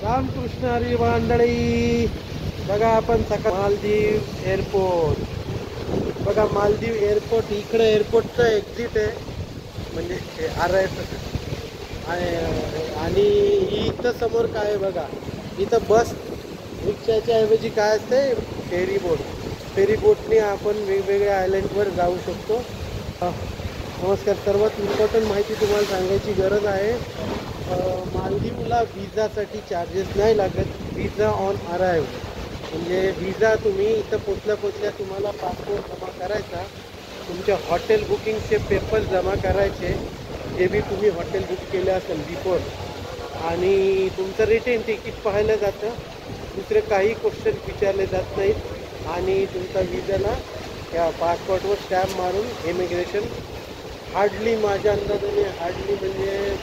रामकृष्ण हरी मंडळी. बघा आपण सकाळ मालदीव एअरपोर्ट. बघा मालदीव एअरपोर्ट इकडे एअरपोर्टचं एक्झिट आहे, म्हणजे आणि इथं समोर काय आहे बघा, इथं बस रिक्षाच्या ऐवजी काय असते, फेरी बोट. फेरी बोटने आपण वेगवेगळ्या आयलंडवर जाऊ शकतो. नमस्कार. सर्वात इम्पॉर्टंट माहिती तुम्हाला सांगायची गरज आहे. मालदीवला विजासाठी चार्जेस नाही लागत. विजा ऑन अरायव्ह, म्हणजे विजा तुम्ही इथं पोचल्या तुम्हाला पासपोर्ट जमा करायचा, तुमच्या हॉटेल बुकिंगचे पेपर जमा करायचे, जे बी तुम्ही हॉटेल बुक केले असेल बिफोर, आणि तुमचं रिटर्न तिकीट पाहिलं जातं. दुसरे काही क्वेश्चन विचारले जात नाहीत आणि तुमचा विजाला या पासपोर्टवर स्टॅम्प मारून इमिग्रेशन हार्डली, माझ्या अंदाजाने हार्डली म्हणजे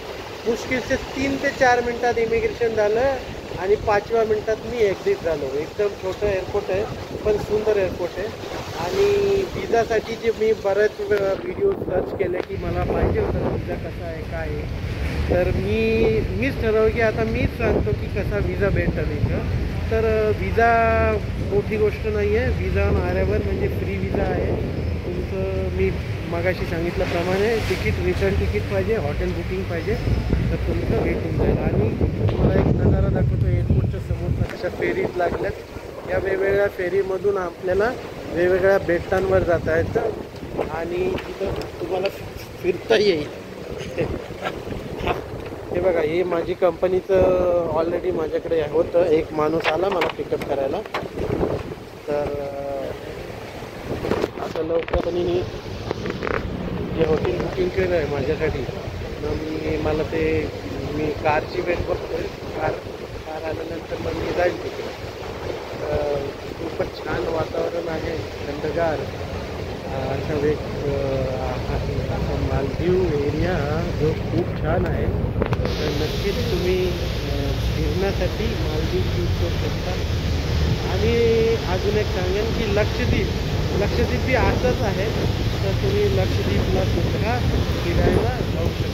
मुश्किल से 3 ते 4 मिनटात इमिग्रेशन झालं आणि 5व्या मिनटात मी एक्झिट झालो. एकदम छोटं एअरपोर्ट आहे पण सुंदर एअरपोर्ट आहे. आणि विजासाठी जे मी बरेच व्हिडिओ सर्च केले की मला पाहिजे होतं विजा कसा आहे काय आहे, तर मीच ठरवलं की आता मीच सांगतो की कसा विजा भेटेल इथं. तर विजा मोठी गोष्ट नाही आहे. विजा ऑन अरायव्हल म्हणजे फ्री विजा आहे तुमचं. मी मगाशी सांगितल्याप्रमाणे तिकीट, रिटर्न तिकीट पाहिजे, हॉटेल बुकिंग पाहिजे, तर तुमचं भेटून जाईल. आणि तुम्हाला एक नजारा दाखवतो एअरपोर्टच्या समोरचा, कशा फेरीज लागल्यात. या वेगवेगळ्या फेरीमधून आपल्याला वेगवेगळ्या बेटांवर जाता येतं आणि तिथं तुम्हाला फिरता येईल. हे बघा, हे माझी कंपनीचं ऑलरेडी माझ्याकडे होतं. एक माणूस आला मला पिकअप करायला, तर असं लवकरपणे जे हॉटेल बुकिंग केलं आहे माझ्यासाठी, मला ते मी कारची वेट बघतोय. कार आल्यानंतर मग मी जाईल तिकडे. खूपच छान वातावरण आहे, थंडगार असा मालदीव एरिया जो खूप छान आहे. तर नक्कीच तुम्ही फिरण्यासाठी मालदीव चूज करू शकता. आणि अजून एक सांगेन की लक्षद्वीप ही असंच आहे, तर तुम्ही लक्षद्वीपला सुद्धा फिरायला जाऊ शकता.